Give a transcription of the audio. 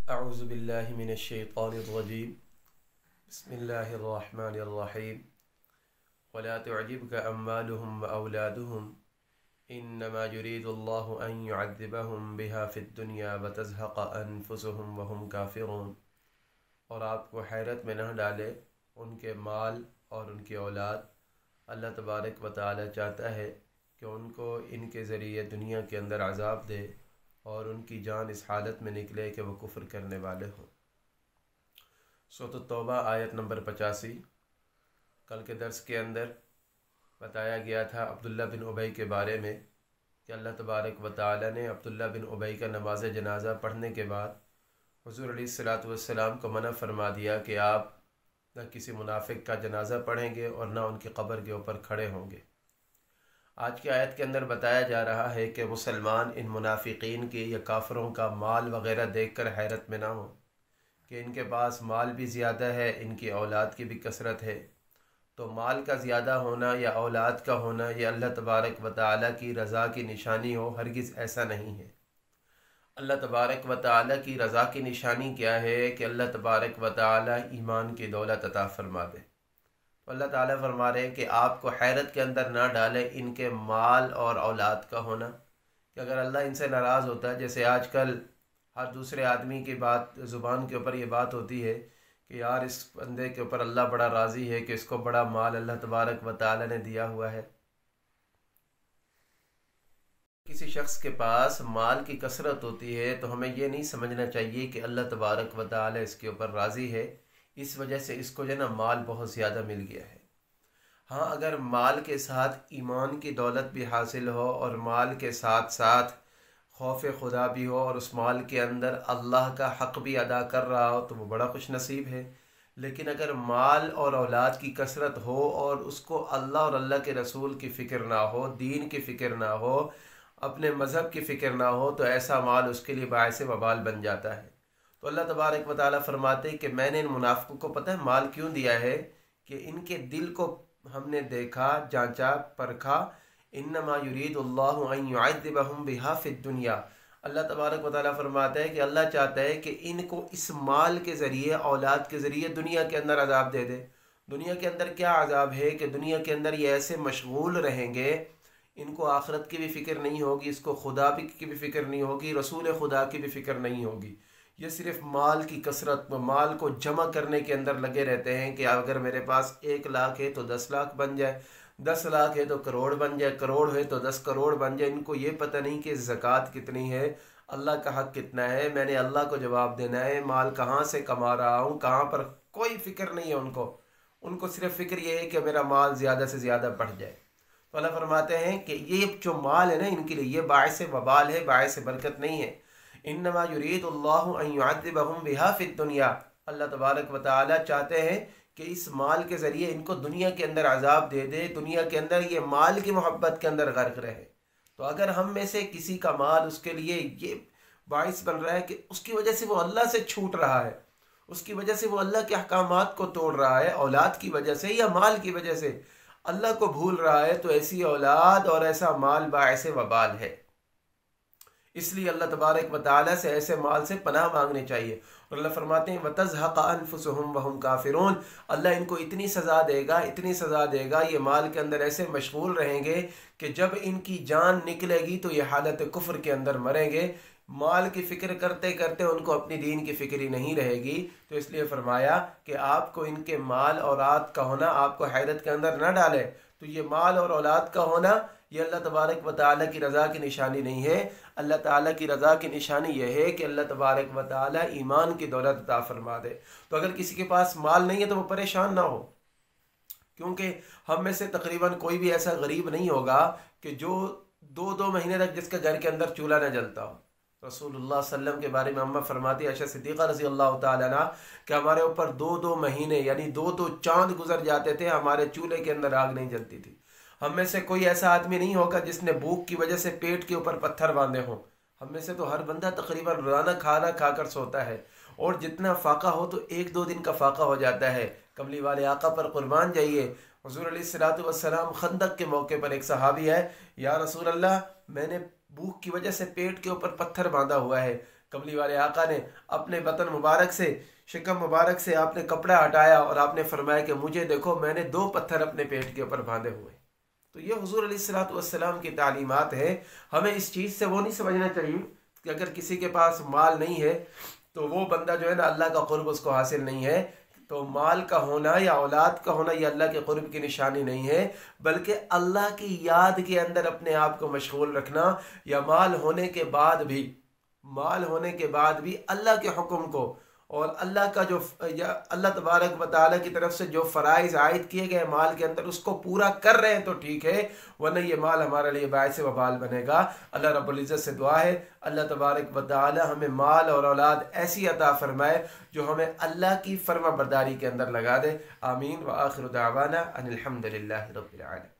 अऊज़ु बिल्लाहि मिनश्शैतानिर्रजीम बिस्मिल्लाहिर्रहमानिर्रहीम वला तुअजिबका अम्वालुहुम व औलादुहुम इन्नमा युरीदुल्लाहु अन युअज़्ज़िबहुम बिहा फ़िद्दुनिया व तज़हक़ अनफ़ुसुहुम व हुम काफ़िरून। और आपको हैरत में न डाले उनके माल और उनकी औलाद। अल्लाह तबारक व तआला चाहता है कि उनको इनके ज़रिए दुनिया के अंदर अज़ाब दे और उनकी जान इस हालत में निकले कि वह कुफ्र करने वाले हों। सूरत तौबा आयत नंबर 85। कल के दर्स के अंदर बताया गया था अब्दुल्ला बिन उबई के बारे में कि अल्लाह तबारक व तआला ने अब्दुल्ला बिन उबई का नमाज जनाजा पढ़ने के बाद हुज़ूर अलैहिस्सलातु वस्सलाम को मना फरमा दिया कि आप न किसी मुनाफिक का जनाजा पढ़ेंगे और न उनकी कब्र के ऊपर खड़े होंगे। आज की आयत के अंदर बताया जा रहा है कि मुसलमान इन मुनाफिकीन के या काफिरों का माल वग़ैरह देखकर हैरत में ना हो कि इनके पास माल भी ज़्यादा है, इनकी औलाद की भी कसरत है। तो माल का ज़्यादा होना या औलाद का होना ये अल्लाह तबारक व तआला की रज़ा की निशानी हो, हरगिज़ ऐसा नहीं है। अल्लाह तबारक व तआला की रज़ा की निशानी क्या है कि अल्लाह तबारक व तआला ईमान की दौलत अता फरमा दे। तो अल्लाह ताला फरमा रहे हैं कि आपको हैरत के अंदर ना डाले इनके माल और औलाद का होना, कि अगर अल्लाह इनसे नाराज़ होता है, जैसे आजकल हर दूसरे आदमी की बात ज़ुबान के ऊपर ये बात होती है कि यार इस बंदे के ऊपर अल्लाह बड़ा राज़ी है कि इसको बड़ा माल अल्लाह तबारक व तआला ने दिया हुआ है। किसी शख्स के पास माल की कसरत होती है तो हमें ये नहीं समझना चाहिए कि अल्लाह तबारक व तआला इसके ऊपर राज़ी है, इस वजह से इसको जो ना माल बहुत ज़्यादा मिल गया है। हाँ, अगर माल के साथ ईमान की दौलत भी हासिल हो और माल के साथ साथ खौफ खुदा भी हो और उस माल के अंदर अल्लाह का हक़ भी अदा कर रहा हो तो वो बड़ा खुश नसीब है। लेकिन अगर माल और औलाद की कसरत हो और उसको अल्लाह और अल्लाह के रसूल की फ़िक्र ना हो, दीन की फ़िक्र ना हो, अपने मज़हब की फ़िक्र ना हो, तो ऐसा माल उसके लिए बायस वबाल बन जाता है। तो अल्लाह तबारक व तआला फरमाते हैं कि मैंने इन मुनाफ़िकों को पता है माल क्यों दिया है, कि इनके दिल को हमने देखा, जांचा, परखा। इन्नमा युरीदुल्लाहु अन युअज़्ज़िबहुम बिहा फ़िद्दुनिया। अल्लाह तबारक व तआला फरमाता है कि अल्लाह चाहता है कि इनको इस माल के ज़रिए, औलाद के ज़रिए दुनिया के अंदर अज़ाब दे दे। दुनिया के अंदर क्या अज़ाब है कि दुनिया के अंदर ये ऐसे मशगूल रहेंगे, इनको आखिरत की भी फ़िक्र नहीं होगी, इसको खुदा भी की भी फ़िक्र नहीं होगी, रसूल खुदा की भी फ़िक्र नहीं होगी। ये सिर्फ माल की कसरत, माल को जमा करने के अंदर लगे रहते हैं कि अगर मेरे पास 1 लाख है तो 10 लाख बन जाए, 10 लाख है तो करोड़ बन जाए, करोड़ है तो 10 करोड़ बन जाए। इनको ये पता नहीं कि ज़कात कितनी है, अल्लाह का हक़ कितना है, मैंने अल्लाह को जवाब देना है, माल कहाँ से कमा रहा हूँ, कहाँ पर, कोई फ़िक्र नहीं है उनको। उनको सिर्फ फ़िक्र ये है कि मेरा माल ज़्यादा से ज़्यादा बढ़ जाए। तो अल्लाह फरमाते हैं कि ये जो माल है ना, इनके लिए ये बायस वबाल है, बायस बरकत नहीं है। इन्नमा युरीदुल्लाहु अन युअज़्ज़िबहुम बिहा फ़िद्दुनिया। अल्लाह तबारक व तआला चाहते हैं कि इस माल के ज़रिए इनको दुनिया के अंदर अज़ाब दे दे, दुनिया के अंदर ये माल की मोहब्बत के अंदर गर्क रहे। तो अगर हम में से किसी का माल उसके लिए ये बाइस बन रहा है कि उसकी वजह से वो अल्लाह से छूट रहा है, उसकी वजह से वो अल्लाह के अहकामात को तोड़ रहा है, औलाद की वजह से या माल की वजह से अल्लाह को भूल रहा है, तो ऐसी औलाद और ऐसा माल बाइस वबाल है। इसलिए अल्लाह तबारक व तआला से ऐसे माल से पनाह मांगने चाहिए। और अल्लाह फरमाते हैं वतज़हक़ अनफ़ुसुहुम व हुम काफ़िरून। अल्लाह इनको इतनी सज़ा देगा, इतनी सज़ा देगा, ये माल के अंदर ऐसे मशगूल रहेंगे कि जब इनकी जान निकलेगी तो ये हालत कुफ्र के अंदर मरेंगे। माल की फ़िक्र करते करते उनको अपनी दीन की फ़िक्र ही नहीं रहेगी। तो इसलिए फ़रमाया कि आपको इनके माल और औलाद का होना आपको हैरत के अंदर न डाले। तो ये माल और औलाद का होना ये अल्लाह तबारक व तआला की रज़ा की निशानी नहीं है। अल्लाह ताला की रज़ा की निशानी यह है कि अल्लाह तबारक व तआला ईमान की दौलत अता फरमा दे। तो अगर किसी के पास माल नहीं है तो वो परेशान ना हो, क्योंकि हम में से तकरीबन कोई भी ऐसा गरीब नहीं होगा कि जो 2-2 महीने तक जिसके घर के अंदर चूल्हा न जलता हो। रसूलुल्लाह सल्लम के बारे में अम्मा फरमाती आयशा सिद्दीक़ा रज़ी अल्लाह तआला अन्हा कि हमारे ऊपर 2-2 महीने यानी 2-2 चांद गुजर जाते थे, हमारे चूल्हे के अंदर आग नहीं जलती थी। हम में से कोई ऐसा आदमी नहीं होगा जिसने भूख की वजह से पेट के ऊपर पत्थर बांधे हों। हम में से तो हर बंदा तकरीबन रोज़ाना खाना खाकर सोता है, और जितना फाका हो तो 1-2 दिन का फाका हो जाता है। कमली वाले आका पर कुर्बान जाइए। हुज़ूर अलैहिस्सलातु वस्सलाम खंदक के मौके पर एक सहाबी है, या रसूल अल्लाह मैंने भूख की वजह से पेट के ऊपर पत्थर बांधा हुआ है। कमली वाले आका ने अपने बतन मुबारक से, शिकम मुबारक से आपने कपड़ा हटाया और आपने फरमाया कि मुझे देखो मैंने 2 पत्थर अपने पेट के ऊपर बांधे हुए। तो ये हुजूर अलैहिस्सलातु वस्सलाम की तालीमात है। हमें इस चीज़ से वो नहीं समझना चाहिए कि अगर किसी के पास माल नहीं है तो वो बंदा जो है ना अल्लाह का कुर्ब उसको हासिल नहीं है। तो माल का होना या औलाद का होना ये अल्लाह के कुर्ब की निशानी नहीं है, बल्कि अल्लाह की याद के अंदर अपने आप को मशगूल रखना, या माल होने के बाद भी अल्लाह के हुक्म को और अल्लाह का जो या अल्लाह तबारक व तआला की तरफ से जो फ़राइज़ आयद किए गए माल के अंदर उसको पूरा कर रहे हैं तो ठीक है, वरना ये माल हमारे लिए बायस वबाल बनेगा। अल्लाह रब्बुल इज़्ज़त से दुआ है अल्लाह तबारक व तआला हमें माल और औलाद ऐसी अता फरमाए जो हमें अल्लाह की फर्मा बरदारी के अंदर लगा दे। आमीन व आखिर दावाना अनिल हम्दुलिल्लाहि रब्बिल आलमीन।